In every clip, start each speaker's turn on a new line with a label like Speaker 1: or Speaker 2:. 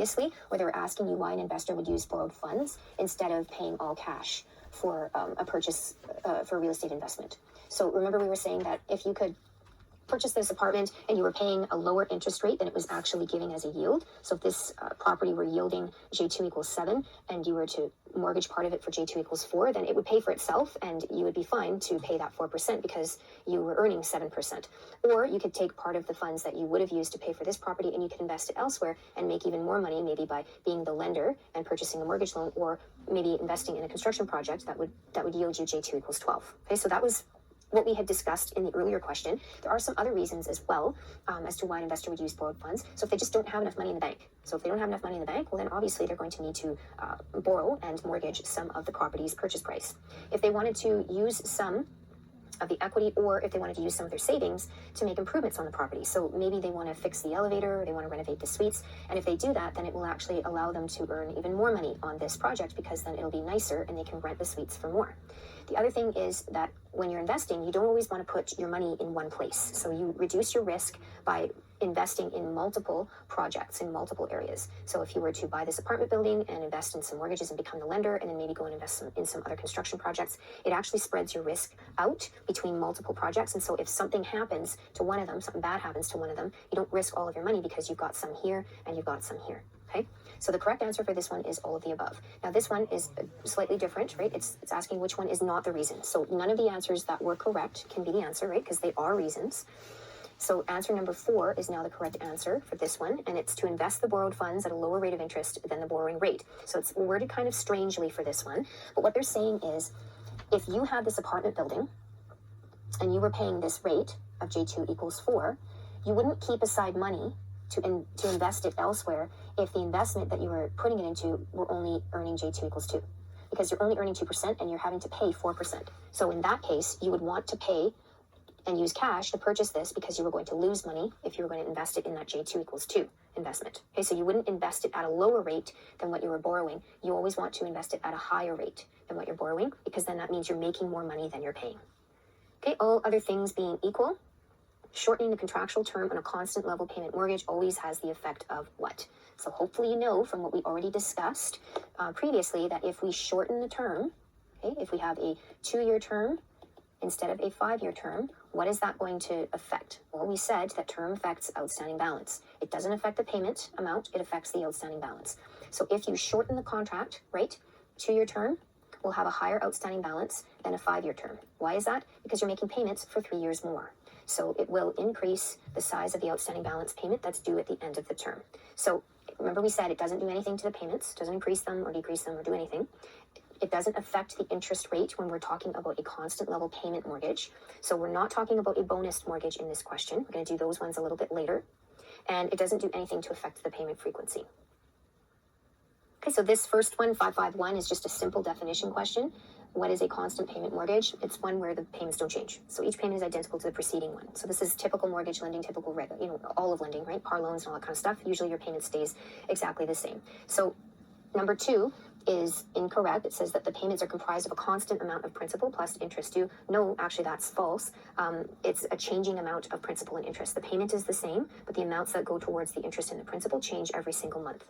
Speaker 1: previously, where they were asking you why an investor would use borrowed funds instead of paying all cash for a purchase for a real estate investment. So remember, we were saying that if you could purchase this apartment and you were paying a lower interest rate than it was actually giving as a yield. So if this property were yielding J2 equals 7 and you were to mortgage part of it for J2 equals 4, then it would pay for itself and you would be fine to pay that 4% because you were earning 7%. Or you could take part of the funds that you would have used to pay for this property and you could invest it elsewhere and make even more money, maybe by being the lender and purchasing a mortgage loan, or maybe investing in a construction project that would yield you J2 equals 12. Okay, so that was what we had discussed in the earlier question. There are some other reasons as well as to why an investor would use borrowed funds. So if they just don't have enough money in the bank. So if they don't have enough money in the bank, well, then obviously they're going to need to borrow and mortgage some of the property's purchase price. If they wanted to use some of the equity, or if they wanted to use some of their savings to make improvements on the property. So maybe they want to fix the elevator, or they want to renovate the suites. And if they do that, then it will actually allow them to earn even more money on this project, because then it'll be nicer and they can rent the suites for more. The other thing is that when you're investing, you don't always want to put your money in one place. So you reduce your risk by investing in multiple projects in multiple areas. So if you were to buy this apartment building and invest in some mortgages and become the lender, and then maybe go and invest in some other construction projects, it actually spreads your risk out between multiple projects. And so if something happens to one of them, something bad happens to one of them, you don't risk all of your money because you've got some here and you've got some here. Okay, so the correct answer for this one is all of the above. Now this one is slightly different, right? It's asking which one is not the reason. So none of the answers that were correct can be the answer, right? Because they are reasons. So answer number 4 is now the correct answer for this one, and it's to invest the borrowed funds at a lower rate of interest than the borrowing rate. So it's worded kind of strangely for this one, but what they're saying is, if you had this apartment building and you were paying this rate of J2 equals 4, you wouldn't keep aside money to invest it elsewhere if the investment that you were putting it into were only earning J2 equals 2. Because you're only earning 2% and you're having to pay 4%. So in that case, you would want to pay and use cash to purchase this, because you were going to lose money if you were going to invest it in that J2 equals 2 investment. Okay, so you wouldn't invest it at a lower rate than what you were borrowing. You always want to invest it at a higher rate than what you're borrowing, because then that means you're making more money than you're paying. Okay, all other things being equal, shortening the contractual term on a constant level payment mortgage always has the effect of what? So hopefully you know from what we already discussed previously that if we shorten the term, okay, if we have a 2-year term instead of a 5-year term, what is that going to affect? Well, we said that term affects outstanding balance. It doesn't affect the payment amount, it affects the outstanding balance. So if you shorten the contract, right, 2-year term will have a higher outstanding balance than a 5-year term. Why is that? Because you're making payments for 3 years more. So it will increase the size of the outstanding balance payment that's due at the end of the term. So remember, we said it doesn't do anything to the payments, doesn't increase them or decrease them or do anything. It doesn't affect the interest rate when we're talking about a constant level payment mortgage. So we're not talking about a bonus mortgage in this question. We're going to do those ones a little bit later. And it doesn't do anything to affect the payment frequency. Okay, so this first one, 551, is just a simple definition question. What is a constant payment mortgage? It's one where the payments don't change. So each payment is identical to the preceding one. So this is typical mortgage lending, typical, all of lending, right? Car loans and all that kind of stuff. Usually your payment stays exactly the same. So number 2 is incorrect. It says that the payments are comprised of a constant amount of principal plus interest due. No, actually that's false. It's a changing amount of principal and interest. The payment is the same, but the amounts that go towards the interest and the principal change every single month.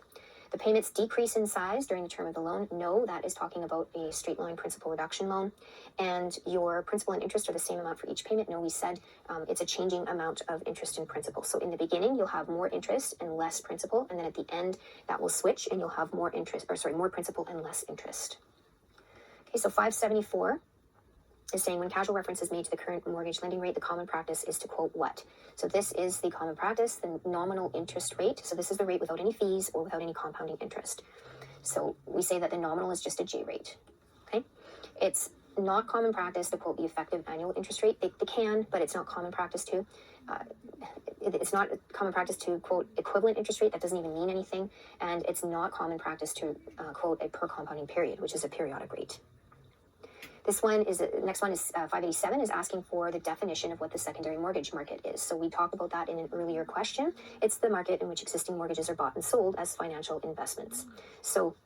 Speaker 1: The payments decrease in size during the term of the loan. No, that is talking about a straight line principal reduction loan. And your principal and interest are the same amount for each payment. No, we said it's a changing amount of interest and principal. So in the beginning, you'll have more interest and less principal. And then at the end, that will switch and you'll have more principal and less interest. Okay, so 574 is saying when casual reference is made to the current mortgage lending rate, the common practice is to quote what? So this is the common practice, the nominal interest rate. So this is the rate without any fees or without any compounding interest. So we say that the nominal is just a J rate, okay? It's not common practice to quote the effective annual interest rate. They can, but it's not common practice to. It's not common practice to quote equivalent interest rate. That doesn't even mean anything. And it's not common practice to quote a per compounding period, which is a periodic rate. This one is, next one is 587 is asking for the definition of what the secondary mortgage market is. So we talked about that in an earlier question. It's the market in which existing mortgages are bought and sold as financial investments. So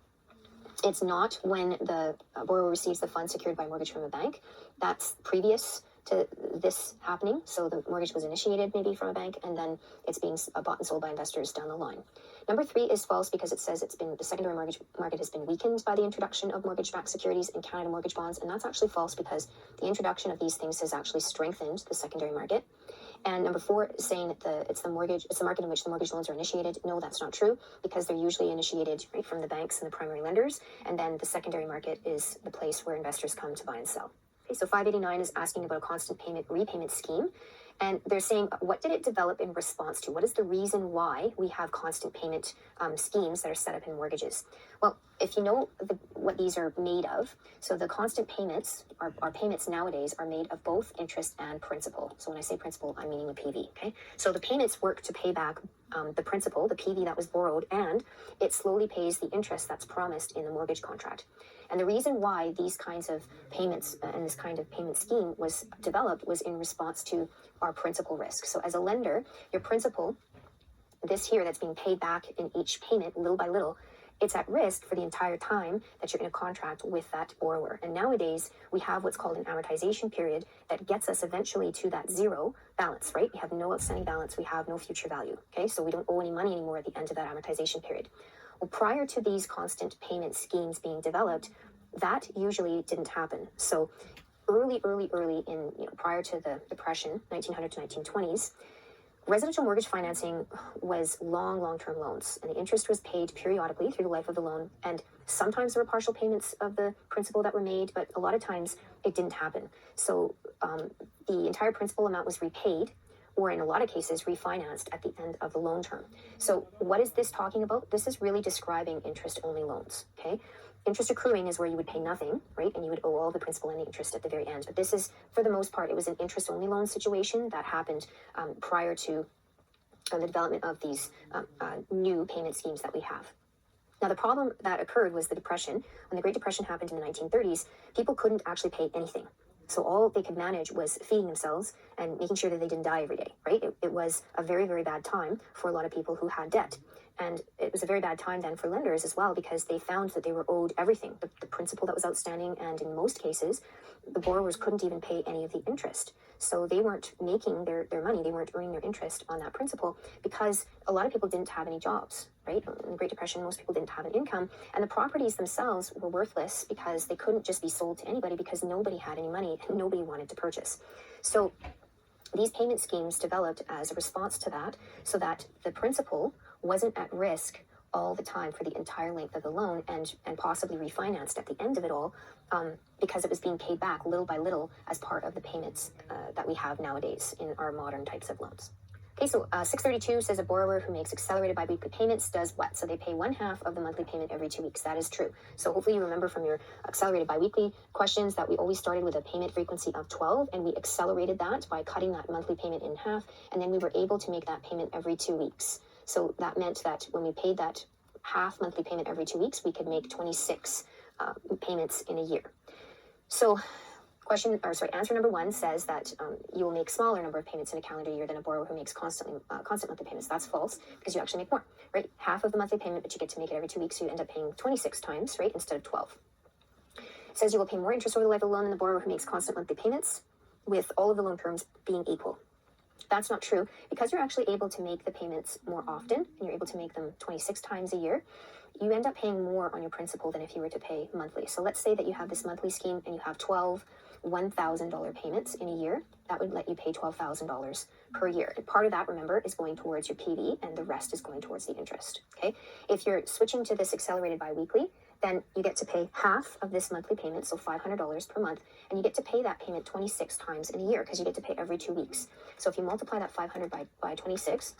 Speaker 1: it's not when the borrower receives the funds secured by a mortgage from a bank. That's previous to this happening. So the mortgage was initiated maybe from a bank, and then it's being bought and sold by investors down the line. Number 3 is false because it says the secondary mortgage market has been weakened by the introduction of mortgage-backed securities and Canada mortgage bonds, and that's actually false because the introduction of these things has actually strengthened the secondary market. And number 4 is saying that it's the market in which the mortgage loans are initiated. No, that's not true, because they're usually initiated right from the banks and the primary lenders, and then the secondary market is the place where investors come to buy and sell. Okay, so 589 is asking about a constant payment repayment scheme. And they're saying, what did it develop in response to? What is the reason why we have constant payment schemes that are set up in mortgages? Well, if you know what these are made of, so the constant payments, our payments nowadays are made of both interest and principal. So when I say principal, I'm meaning the PV, okay? So the payments work to pay back the principal, the PV that was borrowed, and it slowly pays the interest that's promised in the mortgage contract. And the reason why these kinds of payments and this kind of payment scheme was developed was in response to our principal risk. So as a lender, your principal, this here that's being paid back in each payment little by little, it's at risk for the entire time that you're in a contract with that borrower. And nowadays, we have what's called an amortization period that gets us eventually to that zero balance, right? We have no outstanding balance, we have no future value, okay? So we don't owe any money anymore at the end of that amortization period. Well, prior to these constant payment schemes being developed, that usually didn't happen. So early in, prior to the Depression, 1900 to 1920s, residential mortgage financing was long-term loans, and the interest was paid periodically through the life of the loan. And sometimes there were partial payments of the principal that were made, but a lot of times it didn't happen. So the entire principal amount was repaid, or in a lot of cases refinanced at the end of the loan term. So what is this talking about? This is really describing interest-only loans, okay? Interest accruing is where you would pay nothing, right? And you would owe all the principal and the interest at the very end. But this is, for the most part, it was an interest-only loan situation that happened prior to the development of these new payment schemes that we have. Now, the problem that occurred was the Depression. When the Great Depression happened in the 1930s, people couldn't actually pay anything. So all they could manage was feeding themselves and making sure that they didn't die every day, right? It was a very, very bad time for a lot of people who had debt. And it was a very bad time then for lenders as well, because they found that they were owed everything, the principal that was outstanding, and in most cases, the borrowers couldn't even pay any of the interest. So they weren't making their money, they weren't earning their interest on that principal, because a lot of people didn't have any jobs, right? In the Great Depression, most people didn't have an income, and the properties themselves were worthless because they couldn't just be sold to anybody, because nobody had any money and nobody wanted to purchase. So these payment schemes developed as a response to that, so that the principal wasn't at risk all the time for the entire length of the loan, and possibly refinanced at the end of it all, because it was being paid back little by little as part of the payments that we have nowadays in our modern types of loans. Okay, so 632 says a borrower who makes accelerated biweekly payments does what? So they pay 1/2 of the monthly payment every 2 weeks. That is true. So hopefully you remember from your accelerated biweekly questions that we always started with a payment frequency of 12, and we accelerated that by cutting that monthly payment in half, and then we were able to make that payment every 2 weeks. So that meant that when we paid that half monthly payment every 2 weeks, we could make 26 payments in a year. So answer number 1 says that you will make smaller number of payments in a calendar year than a borrower who makes constant monthly payments. That's false, because you actually make more, right? Half of the monthly payment, but you get to make it every 2 weeks, so you end up paying 26 times, right, instead of 12. It says you will pay more interest over the life of the loan than the borrower who makes constant monthly payments, with all of the loan terms being equal. That's not true, because you're actually able to make the payments more often, and you're able to make them 26 times a year. You end up paying more on your principal than if you were to pay monthly. So let's say that you have this monthly scheme and you have 12 $1,000 payments in a year. That would let you pay $12,000 per year. And part of that, remember, is going towards your PV, and the rest is going towards the interest. Okay. If you're switching to this accelerated biweekly, then you get to pay half of this monthly payment, so $500 per month, and you get to pay that payment 26 times in a year, because you get to pay every 2 weeks. So if you multiply that 500 by 26,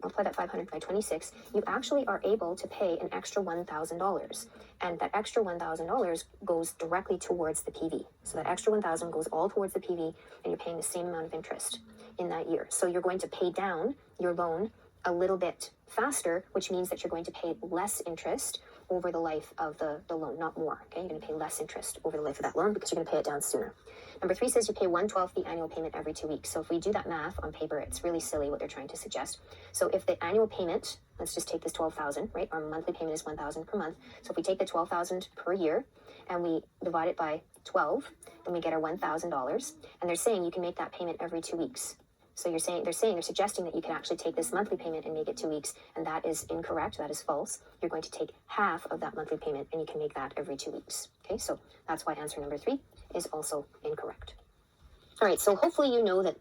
Speaker 1: multiply that 500 by 26, you actually are able to pay an extra $1,000. And that extra $1,000 goes directly towards the PV. So that extra $1,000 goes all towards the PV, and you're paying the same amount of interest in that year. So you're going to pay down your loan a little bit faster, which means that you're going to pay less interest over the life of the loan, not more. Okay, you're going to pay less interest over the life of that loan because you're going to pay it down sooner. Number 3 says you pay 1/12 the annual payment every 2 weeks. So if we do that math on paper, it's really silly what they're trying to suggest. So if the annual payment, let's just take this 12,000, right? Our monthly payment is 1,000 per month. So if we take the 12,000 per year and we divide it by 12, then we get our $1,000. And they're saying you can make that payment every 2 weeks. So they're suggesting that you can actually take this monthly payment and make it 2 weeks, and that is incorrect. That is false. You're going to take half of that monthly payment, and you can make that every 2 weeks. Okay, so that's why answer number 3 is also incorrect. All right, so hopefully you know that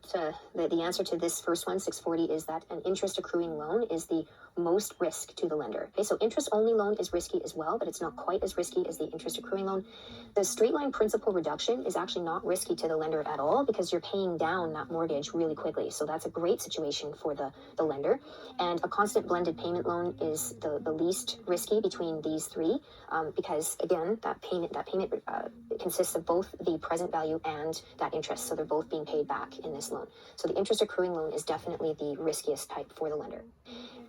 Speaker 1: the answer to this first one, 640, is that an interest accruing loan is the most risk to the lender. Okay, so interest only loan is risky as well, but it's not quite as risky as the interest accruing loan. The straight line principal reduction is actually not risky to the lender at all because you're paying down that mortgage really quickly. So that's a great situation for the lender. And a constant blended payment loan is the least risky between these three because again, that payment consists of both the present value and that interest. So they're both being paid back in this loan. So the interest accruing loan is definitely the riskiest type for the lender.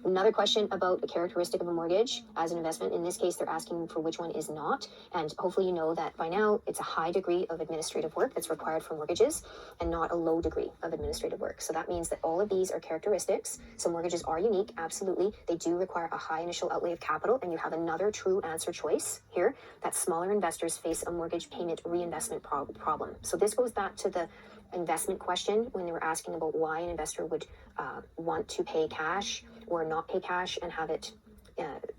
Speaker 1: Another question about a characteristic of a mortgage as an investment. In this case, they're asking for which one is not. And hopefully you know that by now it's a high degree of administrative work that's required for mortgages and not a low degree of administrative work. So that means that all of these are characteristics. So mortgages are unique, absolutely. They do require a high initial outlay of capital, and you have another true answer choice here, that smaller investors face a mortgage payment reinvestment problem. So this goes back to the investment question when they were asking about why an investor would want to pay cash or not pay cash and have it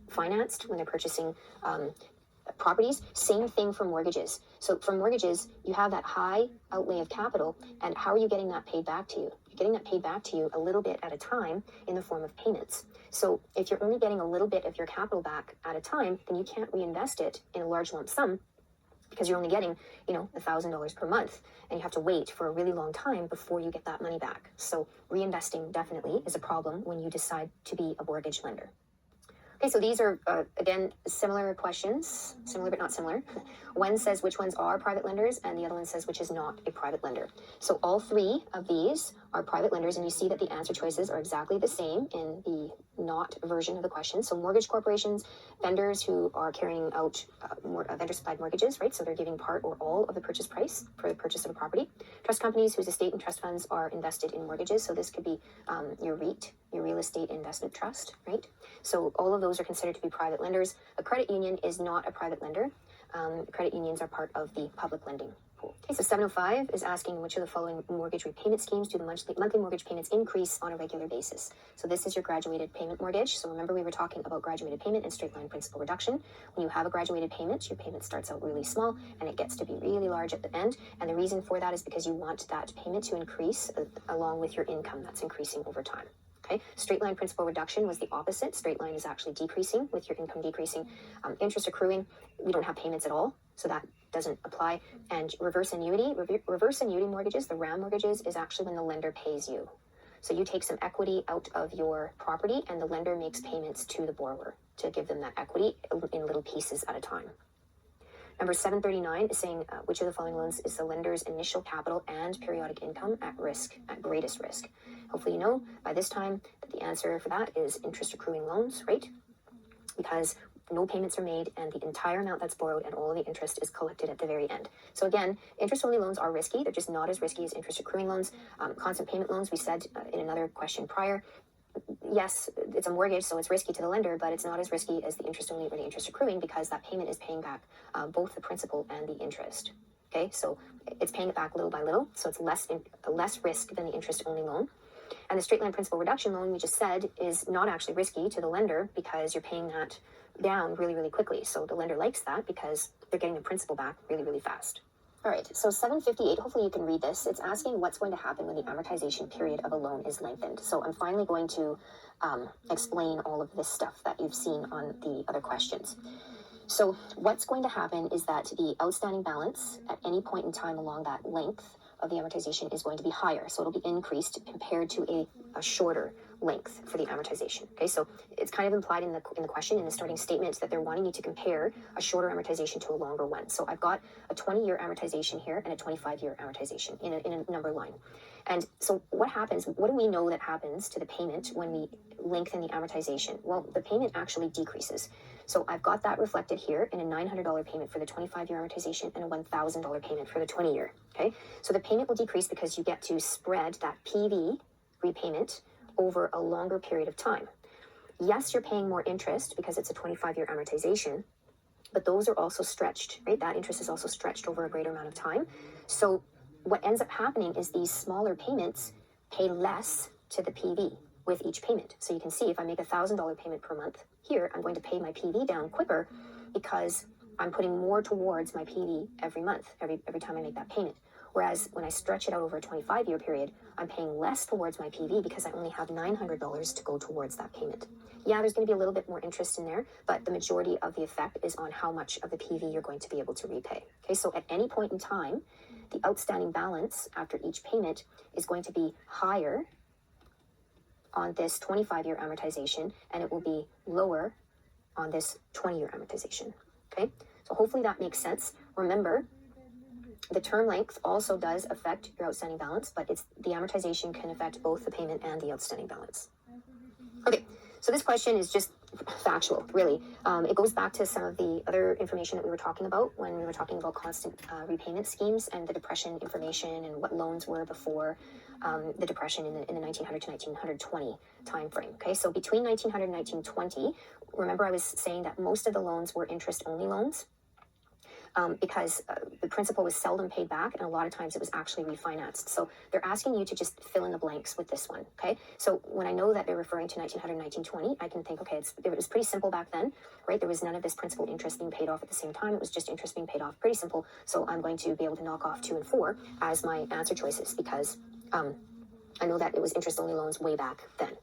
Speaker 1: financed when they're purchasing properties. Same thing for mortgages. So for mortgages, you have that high outlay of capital, and how are you getting that paid back to you? You're getting that paid back to you a little bit at a time in the form of payments. So if you're only getting a little bit of your capital back at a time, then you can't reinvest it in a large lump sum because you're only getting, $1,000 per month, and you have to wait for a really long time before you get that money back. So reinvesting definitely is a problem when you decide to be a mortgage lender. Okay, so these are, again, similar questions, similar but not similar. One says which ones are private lenders, and the other one says which is not a private lender. So all three of these are private lenders, and you see that the answer choices are exactly the same in the not version of the question. So mortgage corporations, vendors who are carrying out vendor-supplied mortgages, right? So they're giving part or all of the purchase price for the purchase of a property. Trust companies whose estate and trust funds are invested in mortgages. So this could be your REIT, your real estate investment trust, right? So all of those are considered to be private lenders. A credit union is not a private lender. Credit unions are part of the public lending pool. Okay, so 705 is asking which of the following mortgage repayment schemes do the monthly mortgage payments increase on a regular basis. So this is your graduated payment mortgage. So remember we were talking about graduated payment and straight line principal reduction. When you have a graduated payment, your payment starts out really small and it gets to be really large at the end. And the reason for that is because you want that payment to increase along with your income that's increasing over time. Okay, straight line principal reduction was the opposite. Straight line is actually decreasing with your income decreasing. Interest accruing, we don't have payments at all, so that doesn't apply. And reverse annuity mortgages, the RAM mortgages, is actually when the lender pays you. So you take some equity out of your property and the lender makes payments to the borrower to give them that equity in little pieces at a time. Number 739 is saying which of the following loans is the lender's initial capital and periodic income at greatest risk. Hopefully you know by this time that the answer for that is interest accruing loans, right? Because no payments are made and the entire amount that's borrowed and all of the interest is collected at the very end. So again, interest-only loans are risky. They're just not as risky as interest accruing loans. Constant payment loans, we said in another question prior, yes, it's a mortgage, so it's risky to the lender, but it's not as risky as the interest only or the interest accruing because that payment is paying back both the principal and the interest. Okay, so it's paying it back little by little, so it's less risk than the interest only loan. And the straight line principal reduction loan, we just said, is not actually risky to the lender because you're paying that down really, really quickly. So the lender likes that because they're getting the principal back really, really fast. All right, so 758, hopefully you can read this. It's asking what's going to happen when the amortization period of a loan is lengthened. So I'm finally going to explain all of this stuff that you've seen on the other questions. So what's going to happen is that the outstanding balance at any point in time along that length of the amortization is going to be higher. So it'll be increased compared to a shorter length for the amortization. Okay, so it's kind of implied in the question, in the starting statement, that they're wanting you to compare a shorter amortization to a longer one. So I've got a 20-year amortization here and a 25-year amortization in a number line. And so what happens, what do we know that happens to the payment when we lengthen the amortization? Well, the payment actually decreases. So I've got that reflected here in a $900 payment for the 25-year amortization and a $1,000 payment for the 20-year. Okay, so the payment will decrease because you get to spread that PV repayment over a longer period of time. Yes, you're paying more interest because it's a 25-year amortization, but those are also stretched, right? That interest is also stretched over a greater amount of time. So what ends up happening is these smaller payments pay less to the PV with each payment. So you can see if I make $1,000 payment per month here, I'm going to pay my PV down quicker because I'm putting more towards my PV every month, every time I make that payment. Whereas when I stretch it out over a 25-year period, I'm paying less towards my PV because I only have $900 to go towards that payment. Yeah, there's going to be a little bit more interest in there, but the majority of the effect is on how much of the PV you're going to be able to repay. Okay, so at any point in time, the outstanding balance after each payment is going to be higher on this 25-year amortization, and it will be lower on this 20-year amortization. Okay, so hopefully that makes sense. Remember, the term length also does affect your outstanding balance, but the amortization can affect both the payment and the outstanding balance. Okay, so this question is just factual, really. It goes back to some of the other information that we were talking about when we were talking about constant repayment schemes and the Depression information and what loans were before the Depression in the 1900 to 1920 time frame. Okay, so between 1900 and 1920, remember I was saying that most of the loans were interest-only loans. Because the principal was seldom paid back, and a lot of times it was actually refinanced. So they're asking you to just fill in the blanks with this one, okay? So when I know that they're referring to 1900, 1920, I can think, okay, it was pretty simple back then, right? There was none of this principal interest being paid off at the same time. It was just interest being paid off, pretty simple. So I'm going to be able to knock off 2 and 4 as my answer choices because I know that it was interest-only loans way back then.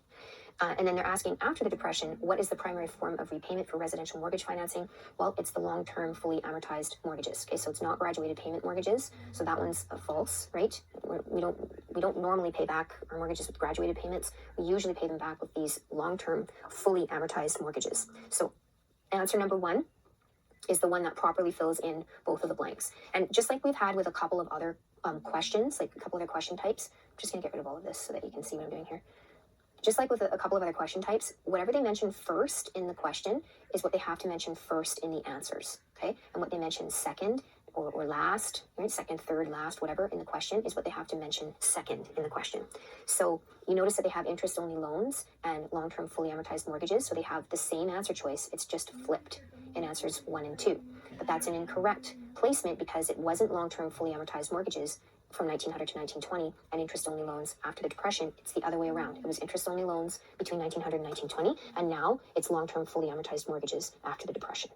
Speaker 1: And then they're asking, after the Depression, what is the primary form of repayment for residential mortgage financing? Well, it's the long-term, fully amortized mortgages. Okay, so it's not graduated payment mortgages. So that one's false, right? We don't normally pay back our mortgages with graduated payments. We usually pay them back with these long-term, fully amortized mortgages. So answer number 1 is the one that properly fills in both of the blanks. And just like we've had with a couple of other questions, like a couple other question types, I'm just going to get rid of all of this so that you can see what I'm doing here. Just like with a couple of other question types, whatever they mention first in the question is what they have to mention first in the answers, okay? And what they mention second or last, right? Second, third, last, whatever in the question is what they have to mention second in the question. So you notice that they have interest-only loans and long-term fully amortized mortgages, so they have the same answer choice. It's just flipped in answers 1 and 2. But that's an incorrect placement because it wasn't long-term fully amortized mortgages from 1900 to 1920 and interest-only loans after the Depression. It's the other way around. It was interest-only loans between 1900 and 1920, and now it's long-term fully amortized mortgages after the Depression.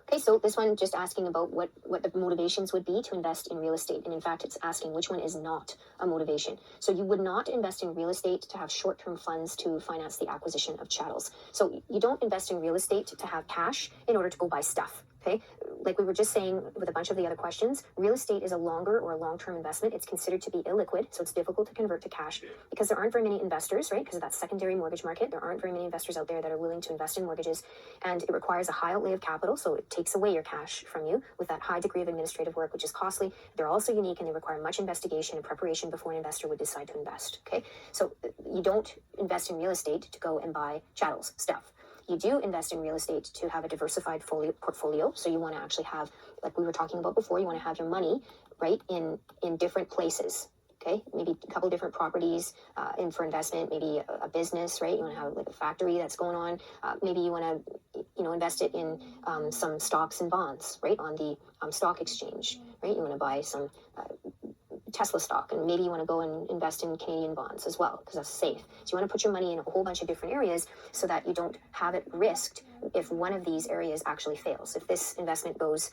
Speaker 1: Okay, so this one just asking about what the motivations would be to invest in real estate. And in fact, it's asking which one is not a motivation. So you would not invest in real estate to have short-term funds to finance the acquisition of chattels. So you don't invest in real estate to have cash in order to go buy stuff. Okay, like we were just saying with a bunch of the other questions, real estate is a longer or a long-term investment. It's considered to be illiquid, so it's difficult to convert to cash because there aren't very many investors, right? Because of that secondary mortgage market, there aren't very many investors out there that are willing to invest in mortgages, and it requires a high outlay of capital, so it takes away your cash from you with that high degree of administrative work, which is costly. They're also unique, and they require much investigation and preparation before an investor would decide to invest, okay? So you don't invest in real estate to go and buy chattels, stuff. You do invest in real estate to have a diversified portfolio. So you want to actually have, like we were talking about before, you want to have your money, right, in different places. Okay, maybe a couple different properties in for investment, maybe a business, right? You want to have like a factory that's going on. Maybe you want to, invest it in some stocks and bonds, right, on the stock exchange, right? You want to buy some Tesla stock, and maybe you want to go and invest in Canadian bonds as well because that's safe. So you want to put your money in a whole bunch of different areas so that you don't have it risked if one of these areas actually fails. If this investment goes,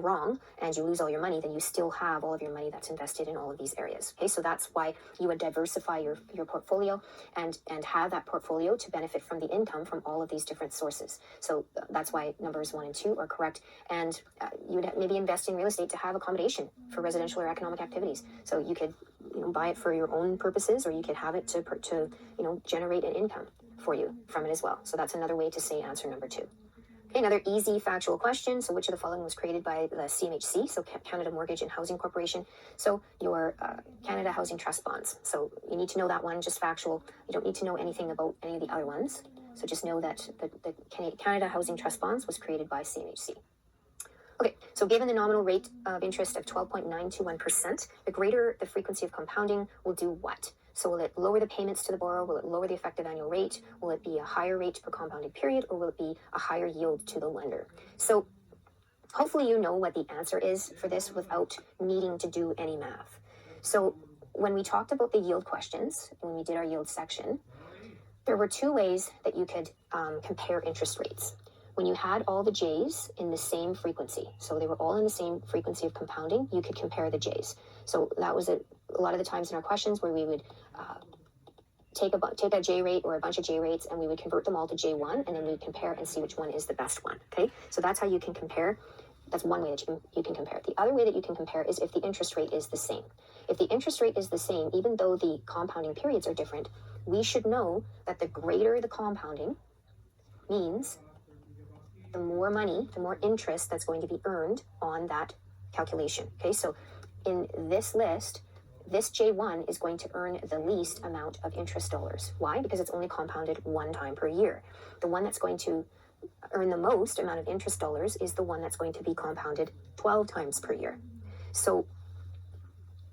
Speaker 1: wrong and you lose all your money, then you still have all of your money that's invested in all of these areas. Okay, so that's why you would diversify your portfolio and have that portfolio to benefit from the income from all of these different sources. So that's why numbers 1 and 2 are correct. And you would maybe invest in real estate to have accommodation for residential or economic activities. So you could buy it for your own purposes, or you could have it to generate an income for you from it as well. So that's another way to say answer number 2. Okay, another easy factual question. So which of the following was created by the CMHC, so Canada Mortgage and Housing Corporation? So your Canada Housing Trust bonds. So you need to know that one, just factual. You don't need to know anything about any of the other ones. So just know that the Canada Housing Trust bonds was created by CMHC. Okay, so given the nominal rate of interest of 12.921%, the greater the frequency of compounding will do what? So will it lower the payments to the borrower? Will it lower the effective annual rate? Will it be a higher rate per compounded period? Or will it be a higher yield to the lender? So hopefully you know what the answer is for this without needing to do any math. So when we talked about the yield questions, when we did our yield section, there were two ways that you could compare interest rates. When you had all the J's in the same frequency, so they were all in the same frequency of compounding, you could compare the J's. So that was a lot of the times in our questions where we would take a J rate or a bunch of J rates, and we would convert them all to J1, and then we would compare and see which one is the best one. Okay, so that's how you can compare. That's one way that you can compare. The other way that you can compare is if the interest rate is the same. If the interest rate is the same, even though the compounding periods are different, we should know that the greater the compounding means the more money, the more interest that's going to be earned on that calculation. Okay, so in this list, this J1 is going to earn the least amount of interest dollars. Why? Because it's only compounded one time per year. The one that's going to earn the most amount of interest dollars is the one that's going to be compounded 12 times per year. So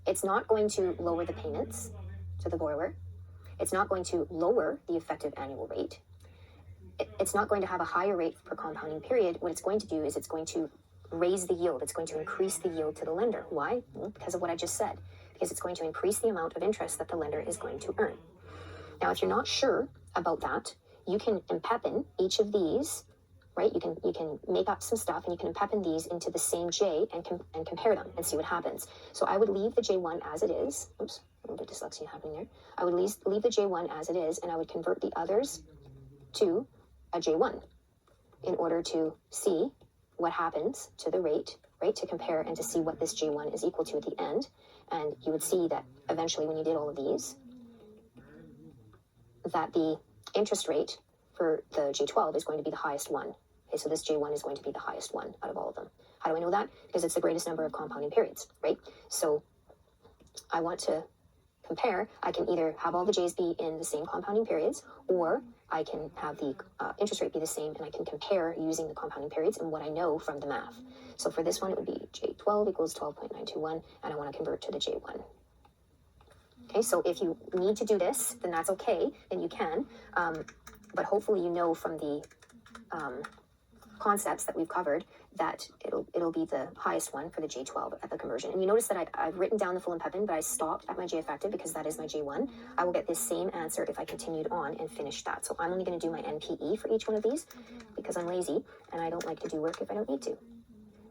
Speaker 1: it's not going to lower the payments to the borrower. It's not going to lower the effective annual rate. It's not going to have a higher rate per compounding period. What it's going to do is it's going to raise the yield. It's going to increase the yield to the lender. Why? Well, because of what I just said. Because it's going to increase the amount of interest that the lender is going to earn. Now, if you're not sure about that, you can impeppen each of these, right? You can make up some stuff and you can impeppen these into the same J and compare them and see what happens. So I would leave the J1 as it is. Oops, a little bit of dyslexia happening there. I would leave the J1 as it is, and I would convert the others to a J1 in order to see what happens to the rate, right? To compare and to see what this J1 is equal to at the end. And you would see that eventually when you did all of these, that the interest rate for the J12 is going to be the highest one. Okay, so this J1 is going to be the highest one out of all of them. How do I know that? Because it's the greatest number of compounding periods, right? So I want to compare. I can either have all the J's be in the same compounding periods, or I can have the interest rate be the same, and I can compare using the compounding periods and what I know from the math. So for this one, it would be J12 equals 12.921, and I want to convert to the J1. Okay, so if you need to do this, then that's okay, then you can. But hopefully you know from the concepts that we've covered that it'll be the highest one for the J12 at the conversion. And you notice that I've written down the full impeppen, but I stopped at my J effective because that is my J1. I will get this same answer if I continued on and finished that. So I'm only going to do my NPE for each one of these because I'm lazy and I don't like to do work if I don't need to.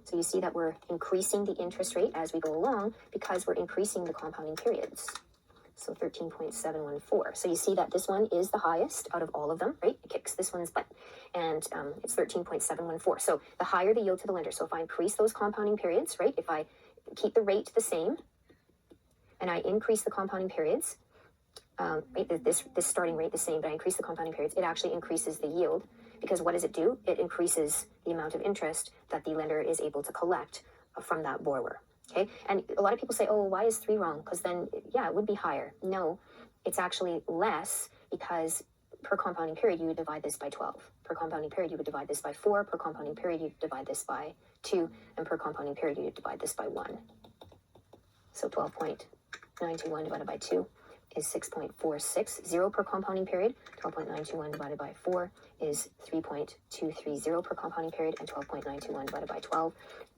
Speaker 1: So you see that we're increasing the interest rate as we go along because we're increasing the compounding periods. So 13.714. So you see that this one is the highest out of all of them, right? It kicks this one's butt. And it's 13.714. So the higher the yield to the lender. So if I increase those compounding periods, right? If I keep the rate the same and I increase the compounding periods, right, this starting rate the same, but I increase the compounding periods, it actually increases the yield. Because what does it do? It increases the amount of interest that the lender is able to collect from that borrower. Okay, and a lot of people say, oh, why is 3 wrong? Because then, yeah, it would be higher. No, it's actually less because per compounding period, you would divide this by 12. Per compounding period, you would divide this by 4. Per compounding period, you divide this by 2. And per compounding period, you would divide this by 1. So 12.921 divided by 2 is 6.46. 0 per compounding period. 12.921 divided by 4 is 3.230 per compounding period. And 12.921 divided by 12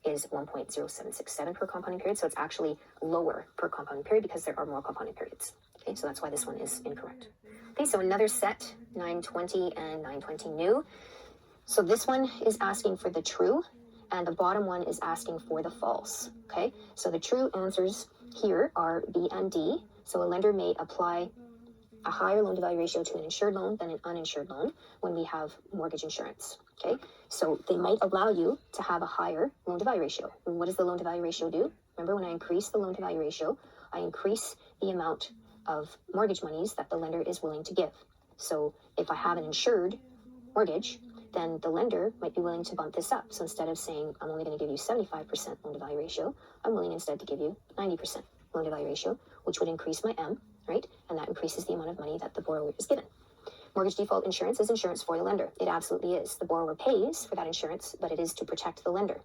Speaker 1: is 1.0767 per compounding period. So it's actually lower per compounding period because there are more compounding periods. Okay, so that's why this one is incorrect. Okay, so another set, 920 and 920 new. So this one is asking for the true, and the bottom one is asking for the false. Okay, so the true answers here are B and D. So a lender may apply a higher loan-to-value ratio to an insured loan than an uninsured loan when we have mortgage insurance. Okay, so they might allow you to have a higher loan-to-value ratio. And what does the loan-to-value ratio do? Remember, when I increase the loan-to-value ratio, I increase the amount of mortgage monies that the lender is willing to give. So if I have an insured mortgage, then the lender might be willing to bump this up. So instead of saying, I'm only going to give you 75% loan-to-value ratio, I'm willing instead to give you 90% loan-to-value ratio, which would increase my M, right? And that increases the amount of money that the borrower is given. Mortgage default insurance is insurance for the lender. It absolutely is. The borrower pays for that insurance, but it is to protect the lender.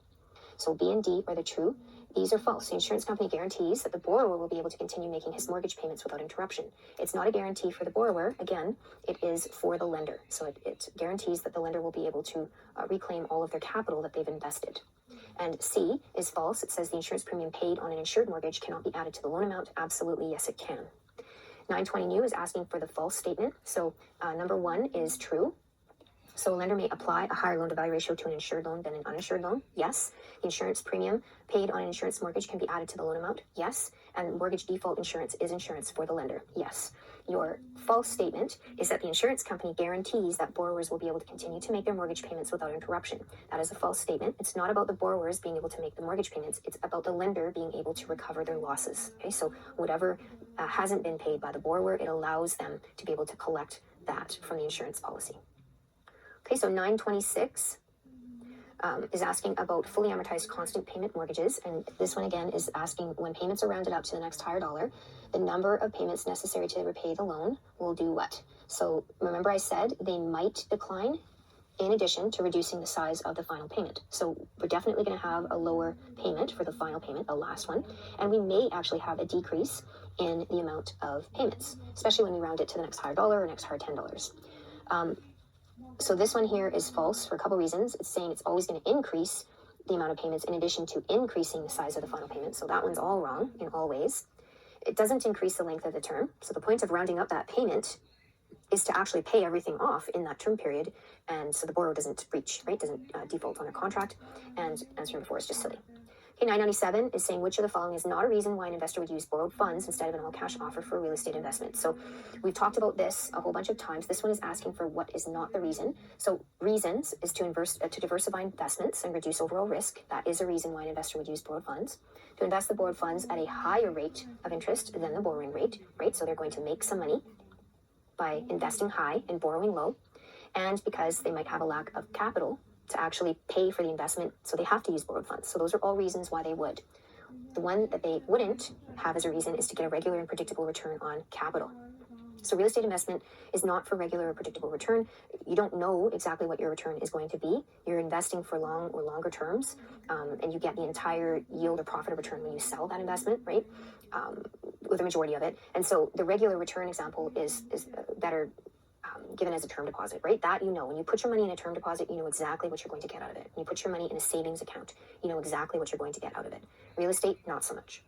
Speaker 1: So B and D are the true. these are false. The insurance company guarantees that the borrower will be able to continue making his mortgage payments without interruption. It's not a guarantee for the borrower. Again, it is for the lender. So it guarantees that the lender will be able to reclaim all of their capital that they've invested. And C is false. It says the insurance premium paid on an insured mortgage cannot be added to the loan amount. Absolutely, yes, it can. 920 new is asking for the false statement. So number one is true. So a lender may apply a higher loan-to-value ratio to an insured loan than an uninsured loan. Yes. The insurance premium paid on an insurance mortgage can be added to the loan amount. Yes. And mortgage default insurance is insurance for the lender. Yes. Your false statement is that the insurance company guarantees that borrowers will be able to continue to make their mortgage payments without interruption. That is a false statement. It's not about the borrowers being able to make the mortgage payments. It's about the lender being able to recover their losses. Okay, so whatever hasn't been paid by the borrower, it allows them to be able to collect that from the insurance policy. Okay, so 926 is asking about fully amortized constant payment mortgages. And this one again is asking when payments are rounded up to the next higher dollar, the number of payments necessary to repay the loan will do what? So remember I said they might decline in addition to reducing the size of the final payment. So we're definitely going to have a lower payment for the final payment, the last one. And we may actually have a decrease in the amount of payments, especially when we round it to the next higher dollar or next higher $10. So this one here is false for a couple reasons. It's saying it's always going to increase the amount of payments in addition to increasing the size of the final payment. So that one's all wrong in all ways. It doesn't increase the length of the term. So the point of rounding up that payment is to actually pay everything off in that term period. And so the borrower doesn't breach, right? Doesn't default on their contract. And answer number 4 is just silly. Okay, 997 is saying which of the following is not a reason why an investor would use borrowed funds instead of an all-cash offer for a real estate investment. So we've talked about this a whole bunch of times. This one is asking for what is not the reason. So reasons is to diversify investments and reduce overall risk. That is a reason why an investor would use borrowed funds. To invest the borrowed funds at a higher rate of interest than the borrowing rate, right? So they're going to make some money by investing high and borrowing low. And because they might have a lack of capital to actually pay for the investment, so they have to use borrowed funds. So those are all reasons why they would. The one that they wouldn't have as a reason is to get a regular and predictable return on capital. So real estate investment is not for regular or predictable return. You don't know exactly what your return is going to be. You're investing for long or longer terms, and you get the entire yield or profit or return when you sell that investment, right? With the majority of it. And so the regular return example is better given as a term deposit, right? That you know. When you put your money in a term deposit, you know exactly what you're going to get out of it. When you put your money in a savings account, you know exactly what you're going to get out of it. Real estate, not so much.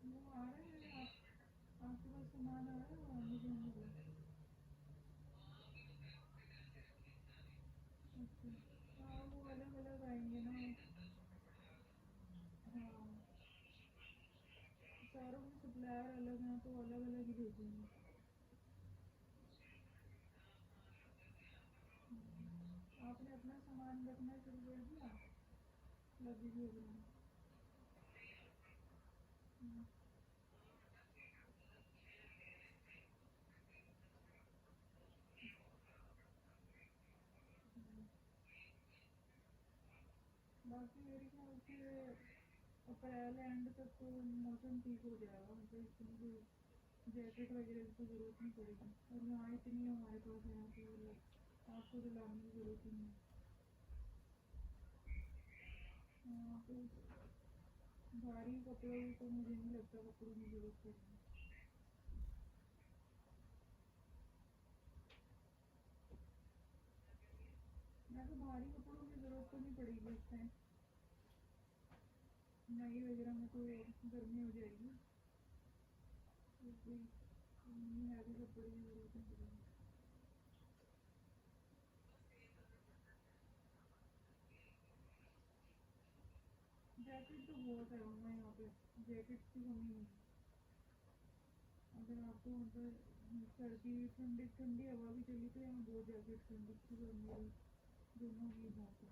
Speaker 2: वो आ रहे हैं आपके पास सामान आ रहा है मुझे नहीं लगा। अच्छा हाँ वो अलग अलग आएंगे ना। हाँ सारों के सप्लायर अलग हैं तो अलग अलग ही भेजेंगे। आपने अपना सामान रखना शुरू कर दिया लगेज वगैरह। बाकी मेरे ख्याल से अप्रैल एंड तक तो मौसम ठीक हो जाएगा मतलब इतनी कोई जैकेट वगैरह की तो ज़रूरत नहीं पड़ेगी और यहाँ इतनी हमारे पास है तो आपको तो लाने की ज़रूरत ही नहीं है। हाँ तो भारी कपड़ों की तो मुझे नहीं लगता कपड़ों की ज़रूरत पड़ेगी। मैं तो भारी कपड़ों की ज़रूरत तो नहीं पड़ेगी इस टाइम। मई वगैरह में तो गर्मी हो जाएगी तो कोई हैवी कपड़े की ज़रूरत नहीं पड़ेगी। जैकेट तो बहुत है हमारे यहाँ पे जैकेट की कमी नहीं है। अगर आपको मतलब सर्दी ठंडी ठंडी हवा भी चली तो यहाँ बहुत जैकेट ठंडी की गर्मी दोनों ही बहुत है।